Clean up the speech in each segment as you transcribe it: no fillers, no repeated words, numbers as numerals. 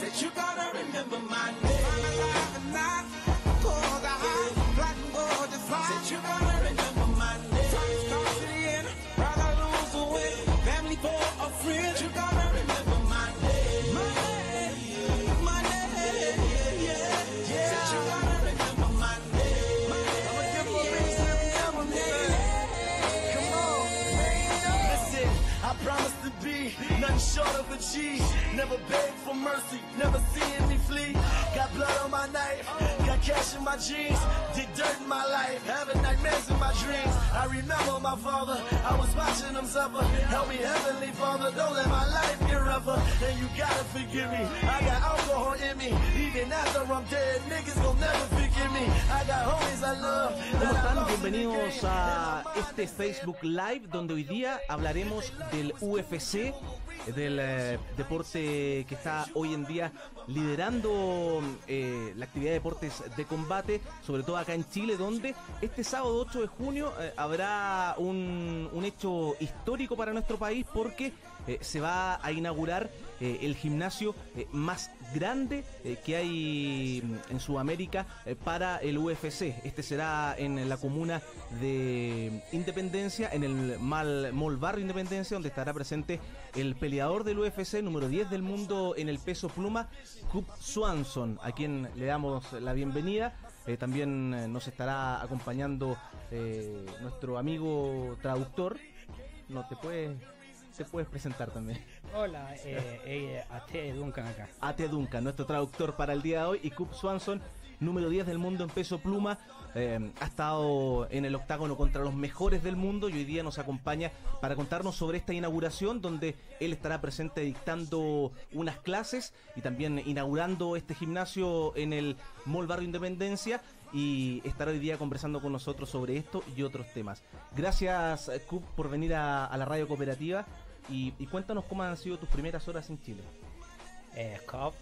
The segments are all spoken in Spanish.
Said you gotta remember my name. Said you gotta remember my name. Times come to the end, rather lose or win. Family for a friend, you gotta remember my name. My name, my name, yeah. Said you gotta remember my name. I'ma give a reason to remember me. Come on, listen, I promise to be nothing short of a G. Never beg for mercy, never seeing me flee. Got blood on my knife, got cash in my jeans, did dirt in my life, having nightmares in my dreams. I remember my father, I was watching him suffer. Help me, Heavenly Father, don't let my life get rougher. And you gotta forgive me, I got alcohol in me. Even after I'm dead, niggas gon' never forgive me. I got homies I love. ¿Cómo están? Bienvenidos a este Facebook Live, donde hoy día hablaremos del UFC, del deporte que está hoy en día liderando la actividad de deportes de combate, sobre todo acá en Chile, donde este sábado 8 de junio habrá un hecho histórico para nuestro país, porque se va a inaugurar el gimnasio más grande que hay en Sudamérica para el UFC. Este será en la comuna de Independencia, en el Mall Barrio Independencia, donde estará presente el peleador del UFC, número 10 del mundo en el peso pluma, Cub Swanson, a quien le damos la bienvenida. También nos estará acompañando nuestro amigo traductor. No te puedes presentar también. Hola, Aire Duncan acá. Aire Duncan, nuestro traductor para el día de hoy, y Cub Swanson, número 10 del mundo en peso pluma. Ha estado en el octágono contra los mejores del mundo y hoy día nos acompaña para contarnos sobre esta inauguración, donde él estará presente dictando unas clases y también inaugurando este gimnasio en el Mall Barrio Independencia, y estará hoy día conversando con nosotros sobre esto y otros temas. Gracias, Cub, por venir a la radio Cooperativa, y cuéntanos cómo han sido tus primeras horas en Chile. Cub,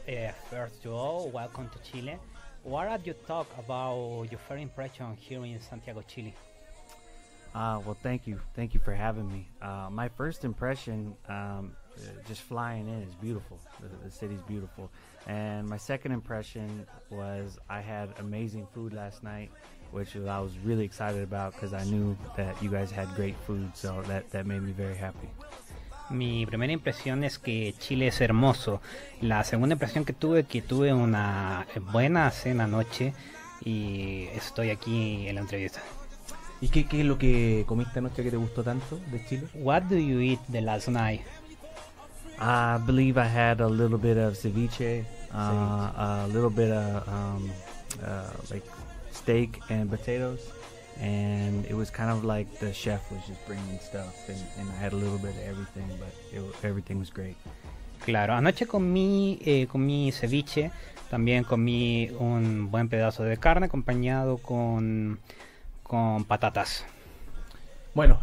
first of all, welcome to Chile. What are you talk about your first impression here in Santiago, Chile? Well, thank you for having me. My first impression, just flying in, is beautiful. The city's beautiful. And my second impression was I had amazing food last night, which I was really excited about because I knew that you guys had great food, so that made me very happy. Mi primera impresión es que Chile es hermoso. La segunda impresión que tuve una buena cena anoche, y estoy aquí en la entrevista. ¿Y qué es lo que comiste anoche que te gustó tanto de Chile? What do you eat the last night? I believe I had a little bit of ceviche, a little bit of like steak and potatoes. And it was kind of like the chef was just bringing stuff, and I had a little bit of everything, but everything was great. Claro, anoche comí ceviche, también comí un buen pedazo de carne acompañado con patatas. Bueno,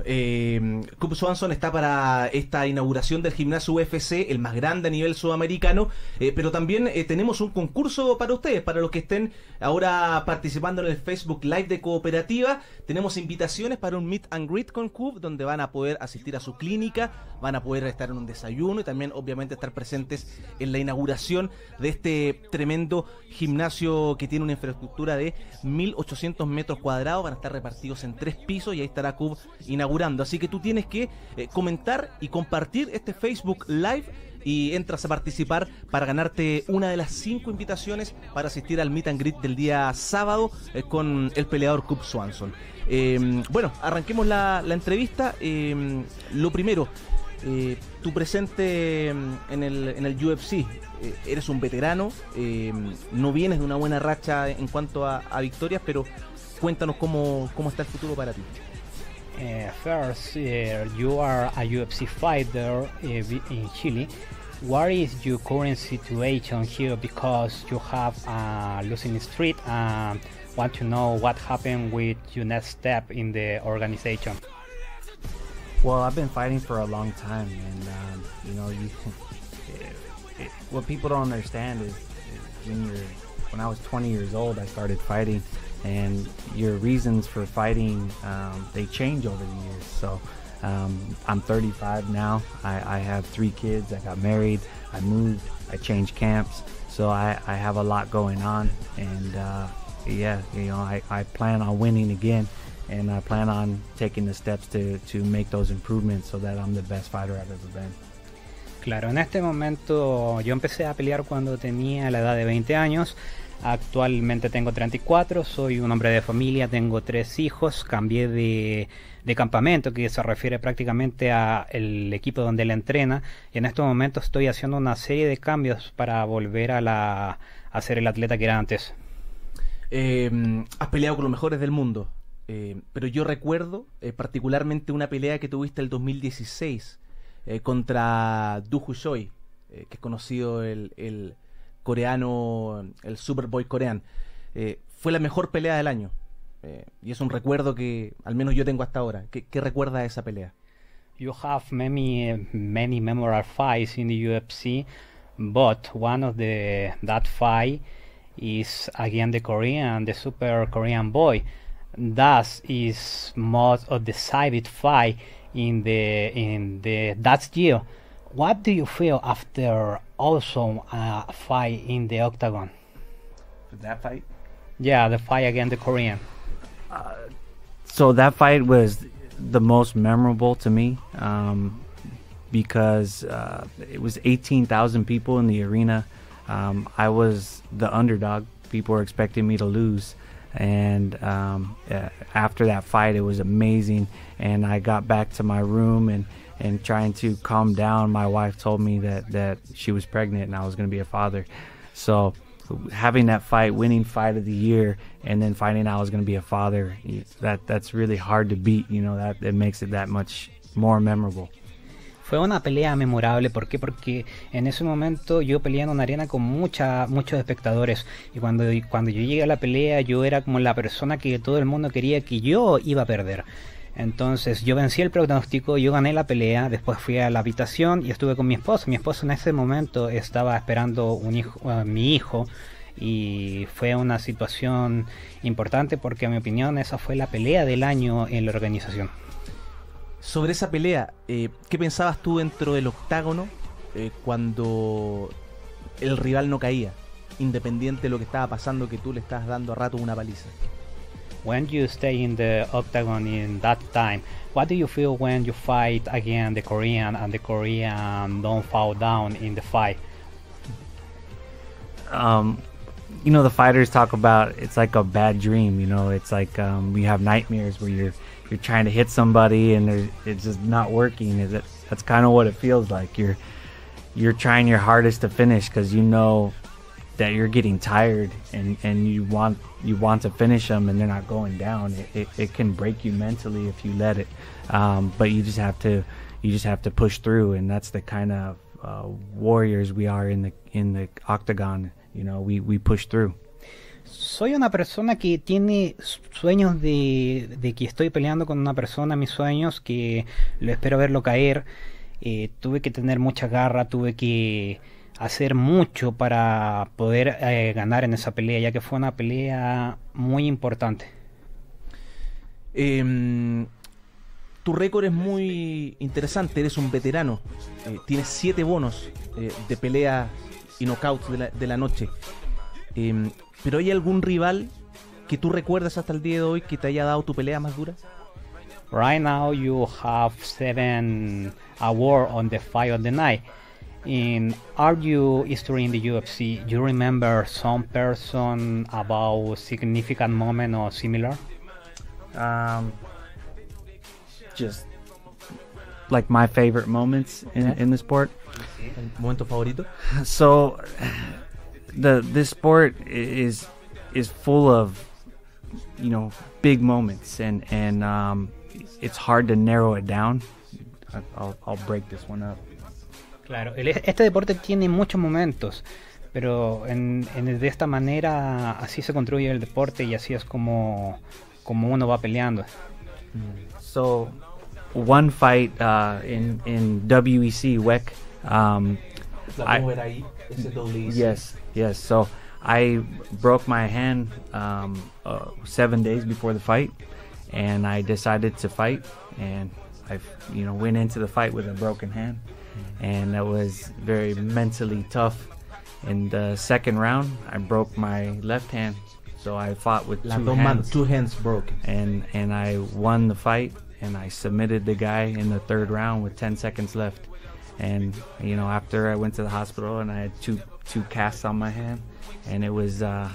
Cub Swanson está para esta inauguración del gimnasio UFC, el más grande a nivel sudamericano, pero también tenemos un concurso para ustedes, para los que estén ahora participando en el Facebook Live de Cooperativa. Tenemos invitaciones para un meet and greet con Cub, donde van a poder asistir a su clínica, van a poder estar en un desayuno y también obviamente estar presentes en la inauguración de este tremendo gimnasio que tiene una infraestructura de 1.800 metros cuadrados. Van a estar repartidos en 3 pisos y ahí estará Cub inaugurando. Así que tú tienes que comentar y compartir este Facebook Live y entras a participar para ganarte una de las 5 invitaciones para asistir al meet and greet del día sábado con el peleador Cub Swanson. Bueno, arranquemos la entrevista. Lo primero, tu presente en el UFC. Eres un veterano, no vienes de una buena racha en cuanto a victorias, pero cuéntanos cómo está el futuro para ti. First, you are a UFC fighter in Chile. What is your current situation here, because you have a losing streak, and want to know what happened with your next step in the organization? Well, I've been fighting for a long time, and what people don't understand is when I was 20 years old, I started fighting, and your reasons for fighting they change over the years. So I'm 35 now. I have 3 kids. I got married. I moved. I changed camps. So I have a lot going on. And yeah, you know, I plan on winning again. And I plan on taking the steps to make those improvements so that I'm the best fighter I've ever been. Claro, en este momento yo empecé a pelear cuando tenía la edad de 20 años. Actualmente tengo 34, soy un hombre de familia, tengo 3 hijos. Cambié de campamento, que se refiere prácticamente a el equipo donde él entrena. Y en este momento estoy haciendo una serie de cambios para volver a ser el atleta que era antes. Has peleado con los mejores del mundo. Pero yo recuerdo particularmente una pelea que tuviste el 2016 contra Du Choi, que es conocido el coreano, el Superboy coreano. Fue la mejor pelea del año. Y es un recuerdo que al menos yo tengo hasta ahora. ¿Qué recuerdas de esa pelea? You have many memorable fights in the UFC, but one of that fight is against the Korean, the Super Korean boy. That is most of decided fight in that year. What do you feel after also a fight in the octagon? That fight? Yeah, the fight against the Korean. So that fight was the most memorable to me because it was 18,000 people in the arena. I was the underdog. People were expecting me to lose. And after that fight, it was amazing. And I got back to my room and trying to calm down, my wife told me that she was pregnant and I was going to be a father. So having that fight, winning fight of the year, and then finding out I was going to be a father, that's really hard to beat. You know, that it makes it that much more memorable. Fue una pelea memorable, ¿por qué? Porque en ese momento yo peleé en una arena con muchos espectadores y cuando yo llegué a la pelea yo era como la persona que todo el mundo quería que yo iba a perder. Entonces yo vencí el pronóstico, yo gané la pelea, después fui a la habitación y estuve con mi esposo. Mi esposo en ese momento estaba esperando mi hijo y fue una situación importante porque en mi opinión esa fue la pelea del año en la organización. Sobre esa pelea, ¿qué pensabas tú dentro del octágono cuando el rival no caía? Independiente de lo que estaba pasando, que tú le estabas dando a rato una paliza. When you stay in the octagon in that time, what do you feel when you fight against the Korean and the Korean don't fall down in the fight? You know, the fighters talk about it's like a bad dream. You know, it's like you have nightmares where you're trying to hit somebody and it's just not working. That's kind of what it feels like. You're trying your hardest to finish because you know that you're getting tired and you want to finish them and they're not going down. It can break you mentally if you let it. But you just have to push through, and that's the kind of warriors we are in the octagon. You know, we push through. Soy una persona que tiene sueños de que estoy peleando con una persona, mis sueños, que lo espero verlo caer. Tuve que tener mucha garra, tuve que hacer mucho para poder ganar en esa pelea, ya que fue una pelea muy importante. Tu récord es muy interesante, eres un veterano, tienes 7 bonos de peleas y knockouts de la noche. ¿Pero hay algún rival que tú recuerdas hasta el día de hoy que te haya dado tu pelea más dura? Right now you have 7 awards on the fight of the night. In your history in the UFC, you remember some person about significant moment or similar? Just like my favorite moments in the sport. ¿El momento favorito? So this sport is full of, you know, big moments and it's hard to narrow it down. I'll break this one up. Claro, este deporte tiene muchos momentos, pero de esta manera así se construye el deporte y así es como uno va peleando. So, one fight in WEC, WEC. Yes. So I broke my hand 7 days before the fight, and I decided to fight, and went into the fight with a broken hand, and that was very mentally tough. In the second round, I broke my left hand, so I fought with two hands broken. And I won the fight, and I submitted the guy in the third round with 10 seconds left. And after I went to the hospital, and I had two casts on my hand, and it was a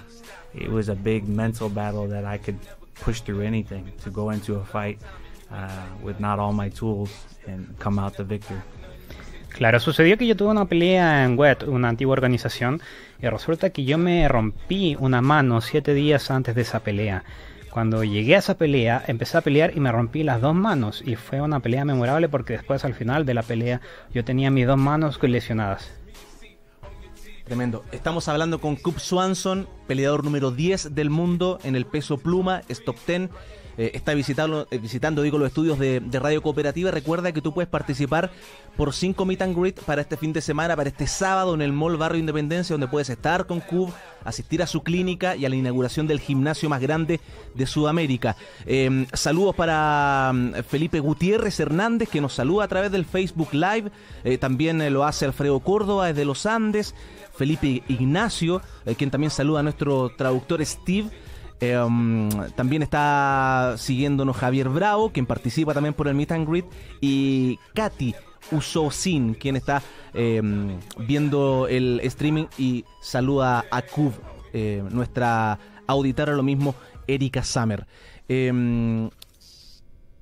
big mental battle that I could push through anything to go into a fight with not all my tools and come out the victor. Claro, sucedió que yo tuve una pelea en WET, una antigua organización, y resulta que yo me rompí una mano 7 días antes de esa pelea. Cuando llegué a esa pelea, empecé a pelear y me rompí las 2 manos, y fue una pelea memorable porque después al final de la pelea yo tenía mis 2 manos lesionadas. Tremendo. Estamos hablando con Cub Swanson, peleador número 10 del mundo en el peso pluma, es top 10. Está visitando los estudios de Radio Cooperativa. Recuerda que tú puedes participar por 5 meet and greet para este fin de semana, para este sábado en el Mall Barrio Independencia, donde puedes estar con Cub, asistir a su clínica y a la inauguración del gimnasio más grande de Sudamérica. Saludos para Felipe Gutiérrez Hernández, que nos saluda a través del Facebook Live. También lo hace Alfredo Córdoba desde los Andes. Felipe Ignacio, quien también saluda a nuestro traductor Steve. También está siguiéndonos Javier Bravo, quien participa también por el Meet and Greet, y Katy Usosin, quien está viendo el streaming y saluda a Cub, nuestra auditora, lo mismo Erika Summer.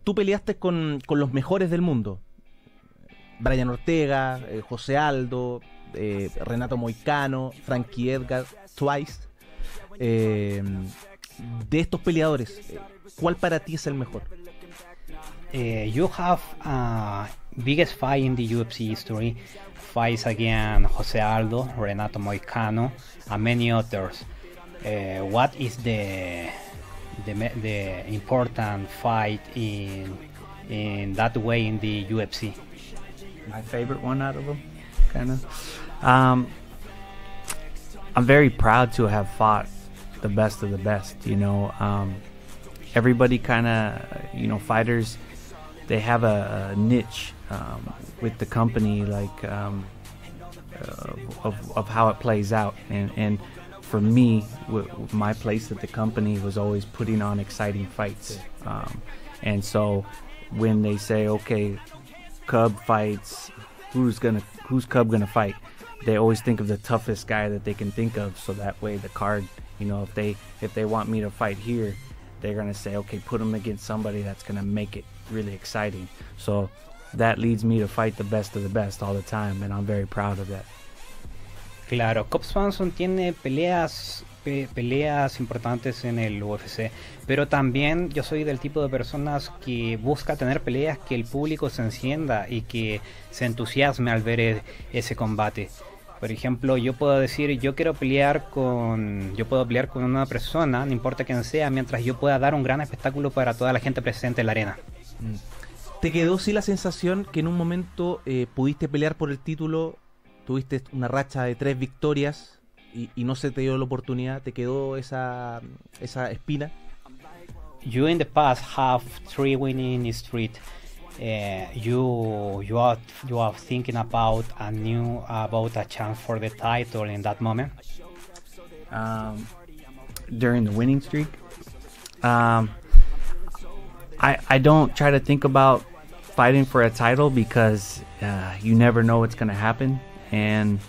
Tú peleaste con los mejores del mundo: Brian Ortega, José Aldo, Renato Moicano, Frankie Edgar, Twice. De estos peleadores, ¿cuál para ti es el mejor? You have biggest fight in the UFC history, fights against José Aldo, Renato Moicano, and many others. What is the important fight in that way in the UFC? My favorite one out of them, kind of. I'm very proud to have fought the best of the best. Everybody kind of, fighters, they have a niche with the company, like of how it plays out. And for me, my place at the company was always putting on exciting fights. And so when they say, okay, Cub fights, who's Cub gonna fight? They always think of the toughest guy that they can think of, so that way the card, if they want me to fight here, they're gonna say, okay, put him against somebody that's gonna make it really exciting. So that leads me to fight the best of the best all the time, and I'm very proud of that. Claro, Cub Swanson tiene peleas importantes en el UFC, pero también yo soy del tipo de personas que busca tener peleas que el público se encienda y que se entusiasme al ver ese combate. Por ejemplo, yo puedo decir, yo puedo pelear con una persona, no importa quién sea, mientras yo pueda dar un gran espectáculo para toda la gente presente en la arena. ¿Te quedó sí la sensación que en un momento pudiste pelear por el título, tuviste una racha de 3 victorias y no se te dio la oportunidad? ¿Te quedó esa espina? You in the past have 3 winning streak. You are thinking about a chance for the title in that moment? During the winning streak, I don't try to think about fighting for a title because you never know what's going to happen, and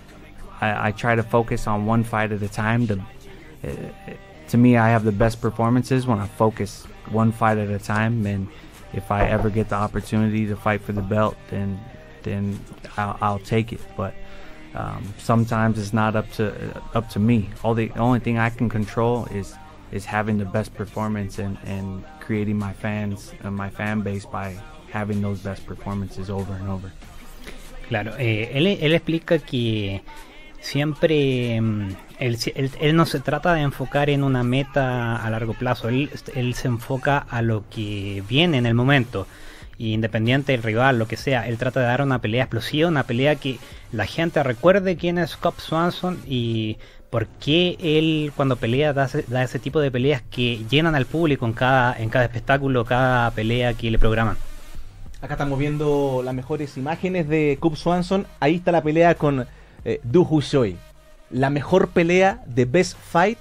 I try to focus on one fight at a time. To me, I have the best performances when I focus one fight at a time, and if I ever get the opportunity to fight for the belt, then I'll take it. But sometimes it's not up to me. The only thing I can control is having the best performance and creating my fans and my fan base by having those best performances over and over. Claro, él explica que siempre él no se trata de enfocar en una meta a largo plazo, él se enfoca a lo que viene en el momento, y independiente del rival, lo que sea, él trata de dar una pelea explosiva, una pelea que la gente recuerde quién es Cub Swanson y por qué él cuando pelea da ese tipo de peleas que llenan al público en cada espectáculo, cada pelea que le programan. Acá estamos viendo las mejores imágenes de Cub Swanson. Ahí está la pelea con Du Choi. La mejor pelea de Best Fight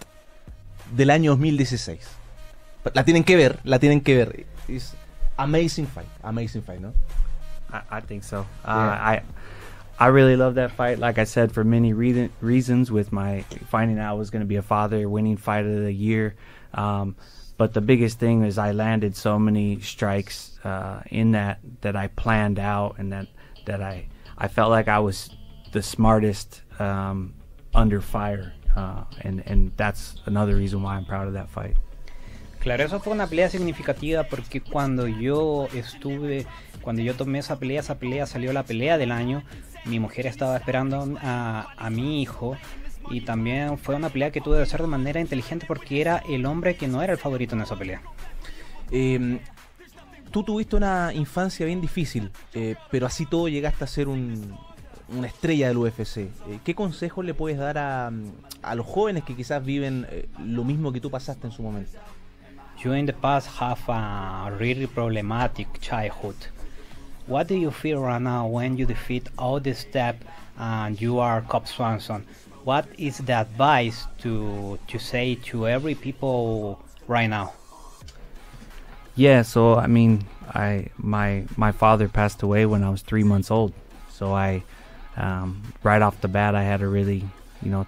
del año 2016. La tienen que ver, It's amazing fight, ¿no? I think so. Yeah. I really love that fight. Like I said, for many reasons, with my finding out I was going to be a father, winning fight of the year. But the biggest thing is I landed so many strikes in that I planned out, and that I felt like I was the smartest under fire, and that's another reason why I'm proud of that fight. Claro, eso fue una pelea significativa porque cuando yo tomé esa pelea salió la pelea del año. Mi mujer estaba esperando a mi hijo, y también fue una pelea que tuve que hacer de manera inteligente porque era el hombre que no era el favorito en esa pelea. Tú tuviste una infancia bien difícil, pero así todo llegaste a ser una estrella del UFC. ¿Qué consejos le puedes dar a los jóvenes que quizás viven lo mismo que tú pasaste en su momento? You in the past have a really problematic childhood. What do you feel right now when you defeat all the steps and you are Cub Swanson? What is the advice to say to every people right now? Yeah, so I mean, my father passed away when I was 3 months old. So I right off the bat I had a really,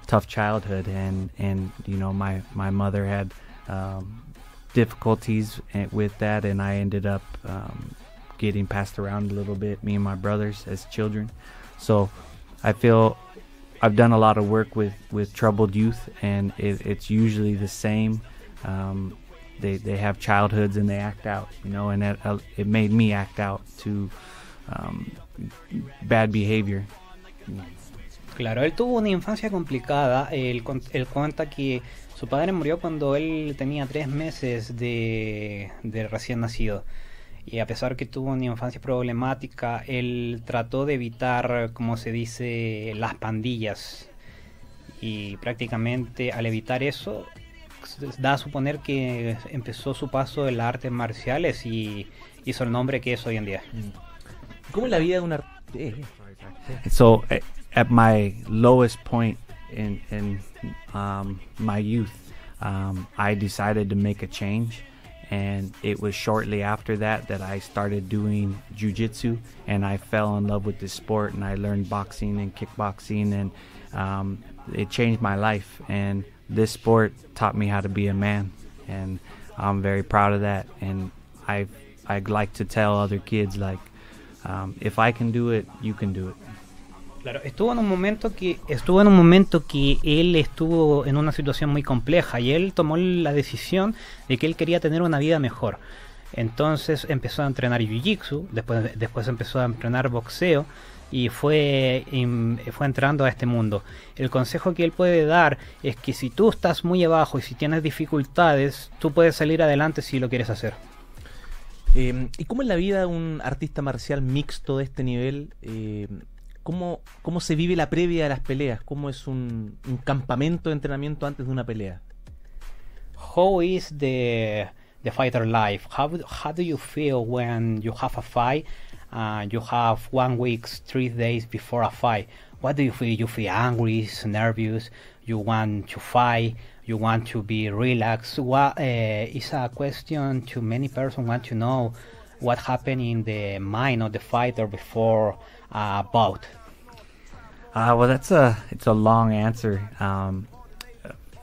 tough childhood, and my mother had difficulties with that, and I ended up getting passed around a little bit, me and my brothers as children. So I feel I've done a lot of work with troubled youth, and it's usually the same. They have childhoods and they act out, and it made me act out to bad behavior. Claro, él tuvo una infancia complicada. Él cuenta que su padre murió cuando él tenía 3 meses de recién nacido. Y a pesar que tuvo una infancia problemática, él trató de evitar, como se dice, las pandillas. Y prácticamente al evitar eso, da a suponer que empezó su paso en las artes marciales y hizo el nombre que es hoy en día. ¿Cómo es la vida de un So at my lowest point in my youth, I decided to make a change. And it was shortly after that I started doing jiu-jitsu, and I fell in love with this sport, and I learned boxing and kickboxing, and it changed my life. And this sport taught me how to be a man, and I'm very proud of that. And I'd like to tell other kids, like, if I can do it, you can do it. Claro, estuvo en un momento que él estuvo en una situación muy compleja y él tomó la decisión de que él quería tener una vida mejor. Entonces empezó a entrenar jiu-jitsu, después empezó a entrenar boxeo y fue entrando a este mundo. El consejo que él puede dar es que si tú estás muy abajo y si tienes dificultades, tú puedes salir adelante si lo quieres hacer. ¿Y cómo es la vida de un artista marcial mixto de este nivel? ¿Cómo se vive la previa de las peleas? ¿Cómo es un campamento de entrenamiento antes de una pelea? How is the fighter life? How do you feel when you have a fight? You have 1 week, 3 days before a fight. What do you feel? You feel angry, nervous? You want to fight? You want to be relaxed? What is a question to many persons want to know what happened in the mind of the fighter before a bout? Well, it's a long answer.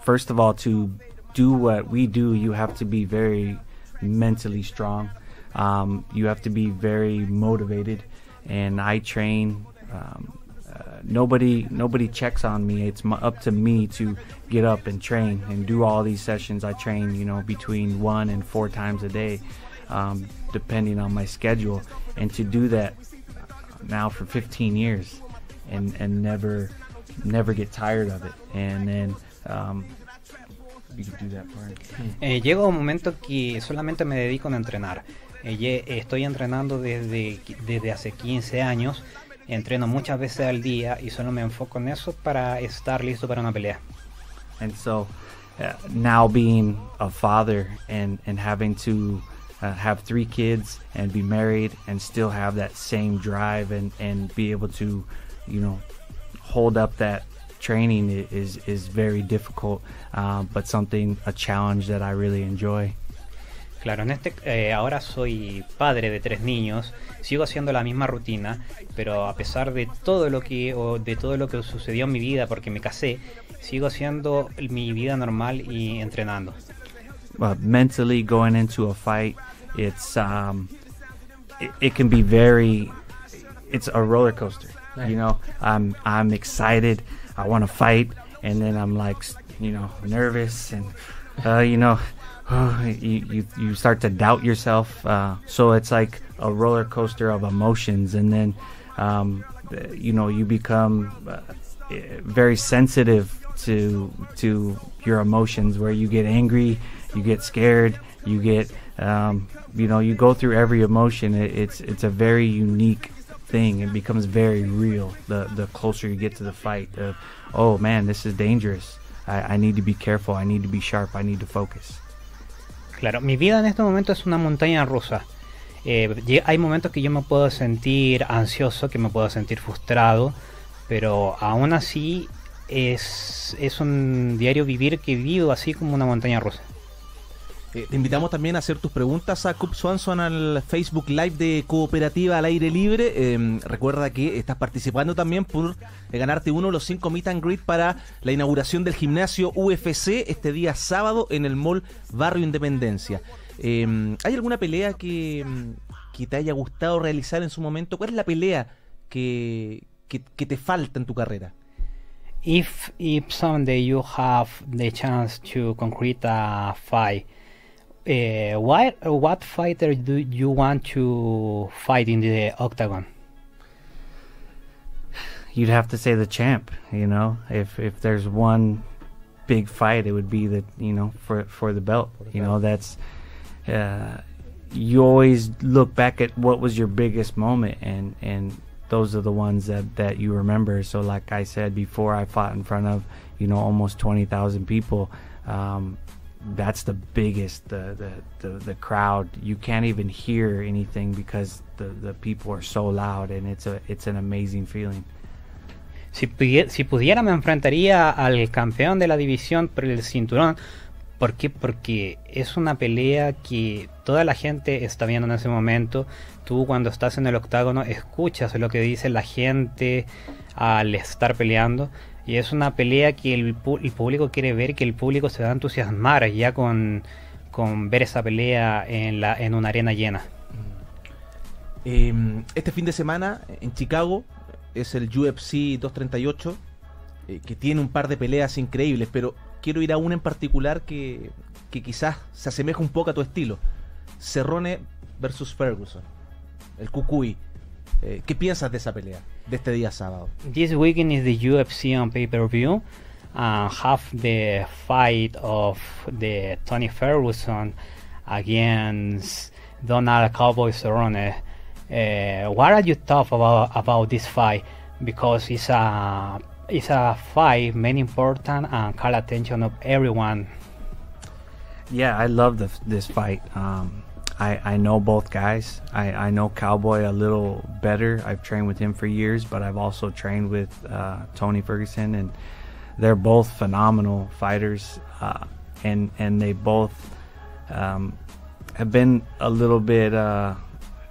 First of all, to do what we do, you have to be very mentally strong. You have to be very motivated, and I train. Nobody checks on me. It's up to me to get up and train and do all these sessions. I train, between 1 and 4 times a day, depending on my schedule, and to do that now for 15 years and never get tired of it. And then you can do that part. Llega un momento que solamente me dedico a entrenar. Estoy entrenando desde hace 15 años. Entreno muchas veces al día y solo me enfoco en eso para estar listo para una pelea. And so now being a father and having to have 3 kids and be married and still have that same drive and be able to, hold up that training is very difficult, but a challenge that I really enjoy. Claro, ahora soy padre de 3 niños, sigo haciendo la misma rutina, pero a pesar de todo lo que sucedió en mi vida porque me casé, sigo haciendo mi vida normal y entrenando. Mentally going into a fight, it's it can be it's a roller coaster. Right. I'm excited, I want to fight, and then I'm like, nervous, and you start to doubt yourself. So it's like a roller coaster of emotions, and then you become very sensitive to your emotions, where you get angry, you get scared, you get you go through every emotion. It's a very unique thing. It becomes very real the closer you get to the fight. Oh man, this is dangerous. I need to be careful, I need to be sharp, I need to focus. Claro, mi vida en este momento es una montaña rusa. Hay momentos que yo me puedo sentir ansioso, que me puedo sentir frustrado, pero aún así es un diario vivir que vivo así como una montaña rusa. Te invitamos también a hacer tus preguntas a Cub Swanson al Facebook Live de Cooperativa al Aire Libre. Recuerda que estás participando también por ganarte uno de los 5 meet and greet para la inauguración del gimnasio UFC este día sábado en el Mall Barrio Independencia. ¿Hay alguna pelea que te haya gustado realizar en su momento? ¿Cuál es la pelea que te falta en tu carrera? If someday you have the chance to concrete a fight, what fighter do you want to fight in the octagon? You'd have to say the champ. If there's one big fight, it would be for the belt. That's you always look back at what was your biggest moment, and those are the ones that you remember. So like I said before, I fought in front of almost 20,000 people. That's the biggest, the crowd. You can't even hear anything because the people are so loud, and it's an amazing feeling. Si pudiera me enfrentaría al campeón de la división por el cinturón. ¿Por qué? Porque es una pelea que toda la gente está viendo en ese momento. Tú cuando estás en el octágono escuchas lo que dice la gente al estar peleando. Y es una pelea que el público quiere ver, que el público se va a entusiasmar ya con ver esa pelea en una arena llena. Este fin de semana en Chicago es el UFC 238, que tiene un par de peleas increíbles, pero quiero ir a una en particular que quizás se asemeja un poco a tu estilo. Cerrone versus Ferguson, el Cucuy. ¿Qué piensas de esa pelea, de este día sábado? This weekend is the UFC on pay-per-view. Have the fight of the Tony Ferguson against Donald Cowboy Cerrone. What are you thought about this fight? Because it's a fight many important and call attention of everyone. Yeah, I love this fight. I know both guys. I know Cowboy a little better. I've trained with him for years, but I've also trained with Tony Ferguson, and they're both phenomenal fighters. And they both have been a little bit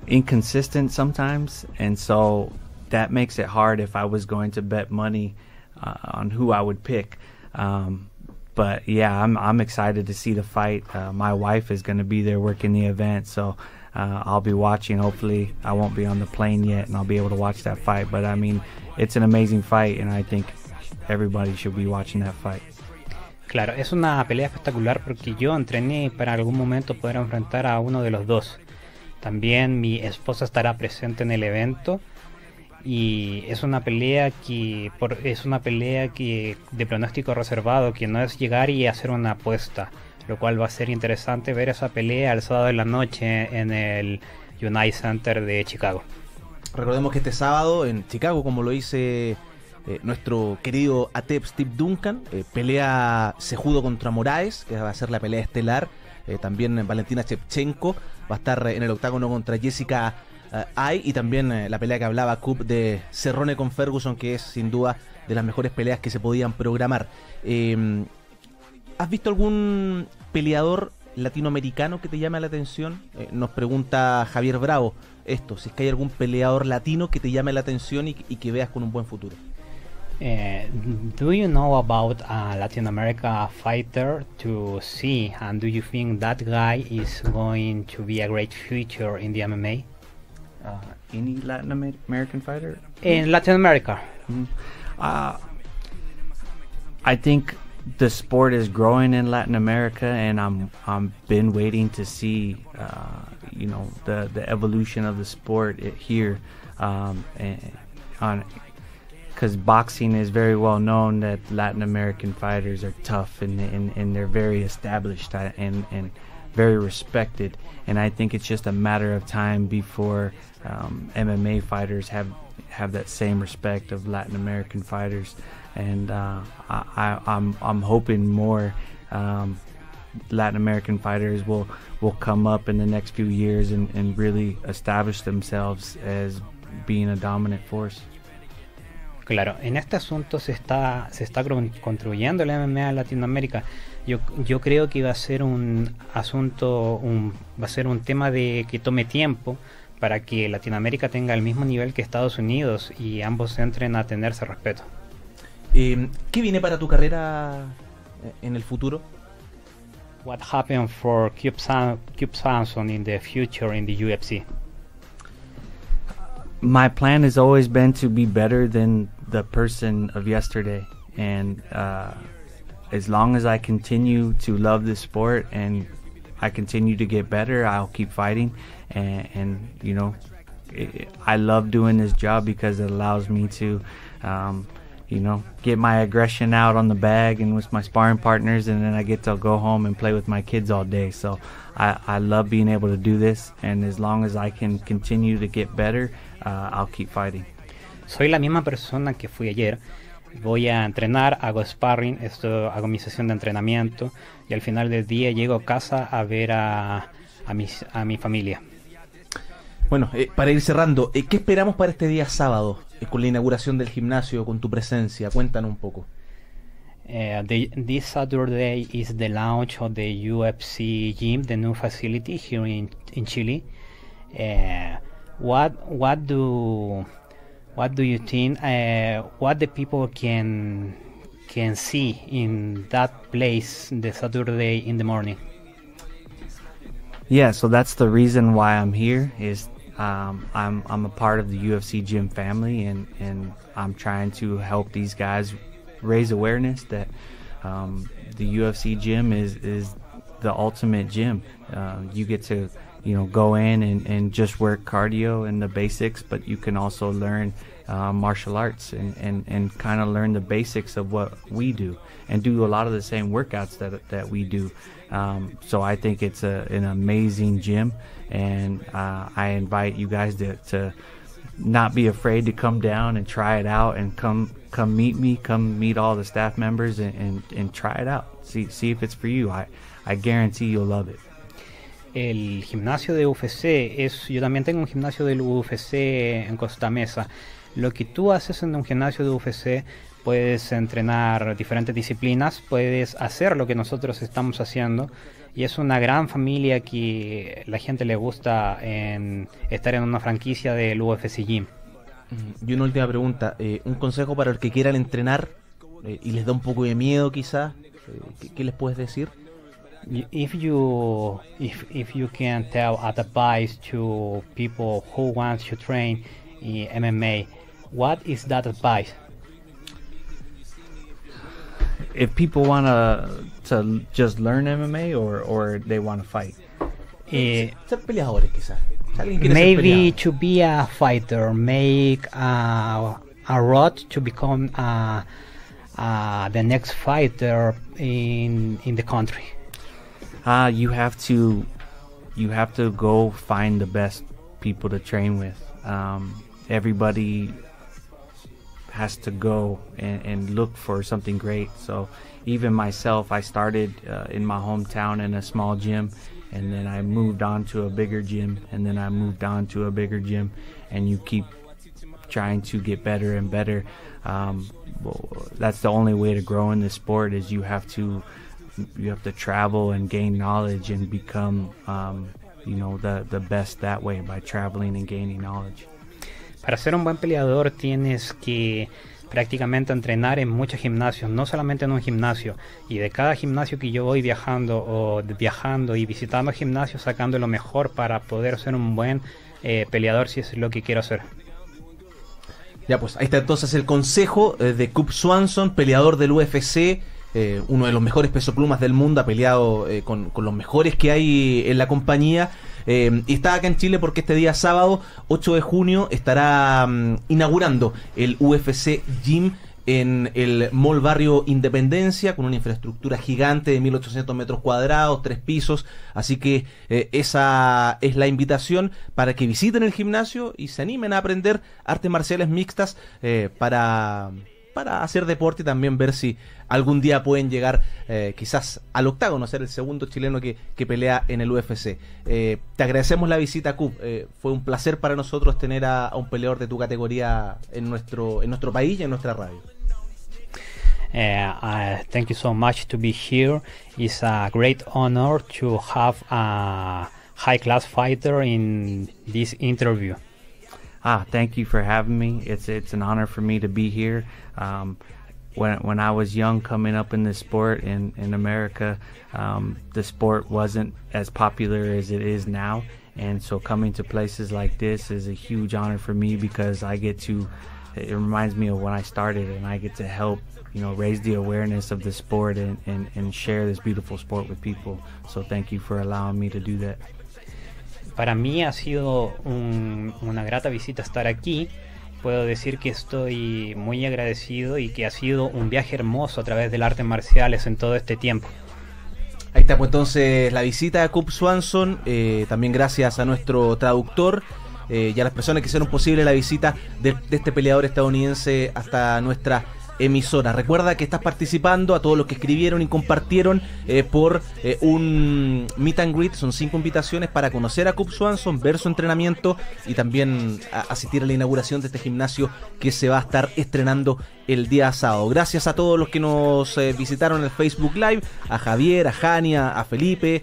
inconsistent sometimes, and so that makes it hard if I was going to bet money on who I would pick. But yeah, I'm excited to see the fight. My wife is going to be there working the event, so I'll be watching. Hopefully I won't be on the plane yet and I'll be able to watch that fight. But I mean, it's an amazing fight, and I think everybody should be watching that fight. Claro, es una pelea espectacular porque yo entrené para algún momento poder enfrentar a uno de los dos. También mi esposa estará presente en el evento. Y es una pelea que de pronóstico reservado, que no es llegar y hacer una apuesta, lo cual va a ser interesante ver esa pelea el sábado de la noche en el United Center de Chicago. Recordemos que este sábado en Chicago, como lo dice nuestro querido ATEP Steve Duncan, pelea Cejudo contra Moraes, que va a ser la pelea estelar. También Valentina Shevchenko va a estar en el octágono contra Jessica Aire, y también la pelea que hablaba Cub de Cerrone con Ferguson, que es sin duda de las mejores peleas que se podían programar. ¿Has visto algún peleador latinoamericano que te llame la atención? Nos pregunta Javier Bravo esto, si es que hay algún peleador latino que te llame la atención y que veas con un buen futuro. Do you know about a Latin America fighter to see, and do you think that guy is going to be a great future in the MMA? Any Latin American fighter? In Latin America. I think the sport is growing in Latin America, and I'm been waiting to see, the evolution of the sport here, because boxing is very well known that Latin American fighters are tough and they're very established and very respected, and I think it's just a matter of time before MMA fighters have that same respect of Latin American fighters, and I'm hoping more Latin American fighters will come up in the next few years and really establish themselves as being a dominant force. Claro, en este asunto se está construyendo el MMA en Latinoamérica. Yo creo que va a ser un asunto, va a ser un tema de que tome tiempo para que Latinoamérica tenga el mismo nivel que Estados Unidos y ambos entren a tenerse respeto. ¿Qué viene para tu carrera en el futuro? What happened for Cub Swanson in the future in the UFC? My plan has always been to be better than the person of yesterday, and as long as I continue to love this sport and I continue to get better, I'll keep fighting, and I love doing this job because it allows me to get my aggression out on the bag and with my sparring partners, and then I get to go home and play with my kids all day. So I love being able to do this, and as long as I can continue to get better, I'll keep fighting. Soy la misma persona que fui ayer. Voy a entrenar, hago sparring, hago mi sesión de entrenamiento y al final del día llego a casa a ver a mi familia. Bueno, para ir cerrando, ¿qué esperamos para este día sábado con la inauguración del gimnasio, con tu presencia? Cuéntanos un poco. This Saturday is the launch of the UFC gym, the new facility here in Chile. What do you think? What the people can see in that place the Saturday in the morning? Yeah, so that's the reason why I'm here. Is I'm a part of the UFC gym family, and I'm trying to help these guys raise awareness that the UFC gym is the ultimate gym. You get to go in and just work cardio and the basics, but you can also learn martial arts and kind of learn the basics of what we do and do a lot of the same workouts that we do. So I think it's an amazing gym, and I invite you guys to not be afraid to come down and try it out, and come meet me, come meet all the staff members and try it out. See if it's for you. I guarantee you'll love it. El gimnasio de UFC yo también tengo un gimnasio del UFC en Costa Mesa. Lo que tú haces en un gimnasio de UFC, puedes entrenar diferentes disciplinas, puedes hacer lo que nosotros estamos haciendo, y es una gran familia que la gente le gusta estar en una franquicia del UFC Gym. Y una última pregunta, un consejo para el que quieran entrenar y les da un poco de miedo quizás, ¿qué les puedes decir? If you can tell advice to people who want to train in MMA, what is that advice? If people want to just learn MMA or they want to fight? Ser peleadores quizás. Maybe to be a fighter, make a road to become the next fighter in the country. You have to go find the best people to train with. Everybody has to go and look for something great. So even myself, I started in my hometown in a small gym, and then I moved on to a bigger gym, and then I moved on to a bigger gym, and you keep trying to get better and better. That's the only way to grow in this sport, is you have to travel and gain knowledge and become the best that way, by traveling and gaining knowledge. Para ser un buen peleador tienes que prácticamente entrenar en muchos gimnasios, no solamente en un gimnasio, y de cada gimnasio que yo voy viajando y visitando gimnasios, sacando lo mejor para poder ser un buen peleador, si es lo que quiero hacer. Ya, pues ahí está entonces el consejo de Cub Swanson, peleador del UFC, uno de los mejores peso plumas del mundo, ha peleado con los mejores que hay en la compañía, y está acá en Chile porque este día sábado 8 de junio estará inaugurando el UFC Gym en el Mall Barrio Independencia, con una infraestructura gigante de 1800 metros cuadrados, 3 pisos, así que esa es la invitación para que visiten el gimnasio y se animen a aprender artes marciales mixtas para hacer deporte y también ver si algún día pueden llegar quizás al octágono, ser el segundo chileno que pelea en el UFC. Te agradecemos la visita, Cub. Fue un placer para nosotros tener a un peleador de tu categoría en nuestro país y en nuestra radio. Thank you so much to be here. It's a great honor to have a high-class fighter in this interview. Thank you for having me. It's an honor for me to be here. When I was young, coming up in this sport in America, the sport wasn't as popular as it is now, and so coming to places like this is a huge honor for me, because it reminds me of when I started, and I get to help raise the awareness of the sport and share this beautiful sport with people. So thank you for allowing me to do that. Para mí ha sido una grata visita estar aquí. Puedo decir que estoy muy agradecido y que ha sido un viaje hermoso a través del artes marciales en todo este tiempo. Ahí está pues entonces la visita a Cub Swanson, también gracias a nuestro traductor y a las personas que hicieron posible la visita de este peleador estadounidense hasta nuestra emisora. Recuerda que estás participando, a todos los que escribieron y compartieron por un meet and greet. Son 5 invitaciones para conocer a Cub Swanson, ver su entrenamiento y también asistir a la inauguración de este gimnasio que se va a estar estrenando el día sábado. Gracias a todos los que nos visitaron en el Facebook Live, a Javier, a Jania, a Felipe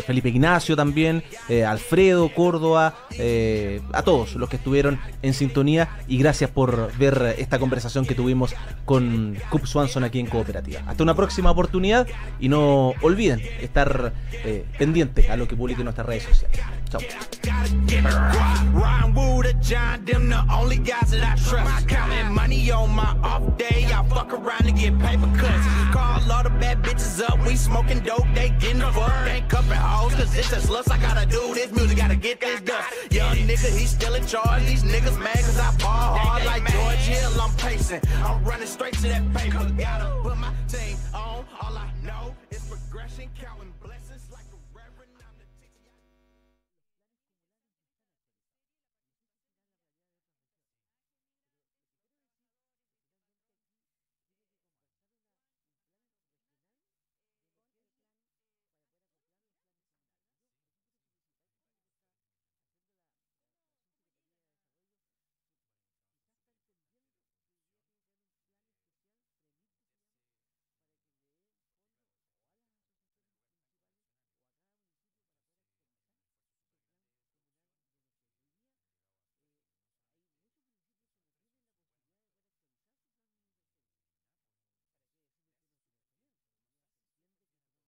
Ignacio también, Alfredo, Córdoba, a todos los que estuvieron en sintonía, y gracias por ver esta conversación que tuvimos con Cub Swanson aquí en Cooperativa. Hasta una próxima oportunidad y no olviden estar pendientes a lo que publique en nuestras redes sociales. Chao. Day, I fuck around and get paper cuts. Call all the bad bitches up, we smoking dope, they getting the fuck. Ain't cupping hoes, cause it's just lust. I gotta do this music, gotta get this done. Young nigga, he's still in charge. These niggas mad cause I ball hard like George Hill, I'm pacing. I'm running straight to that paper. Gotta put my team on, all I know is progression, counting.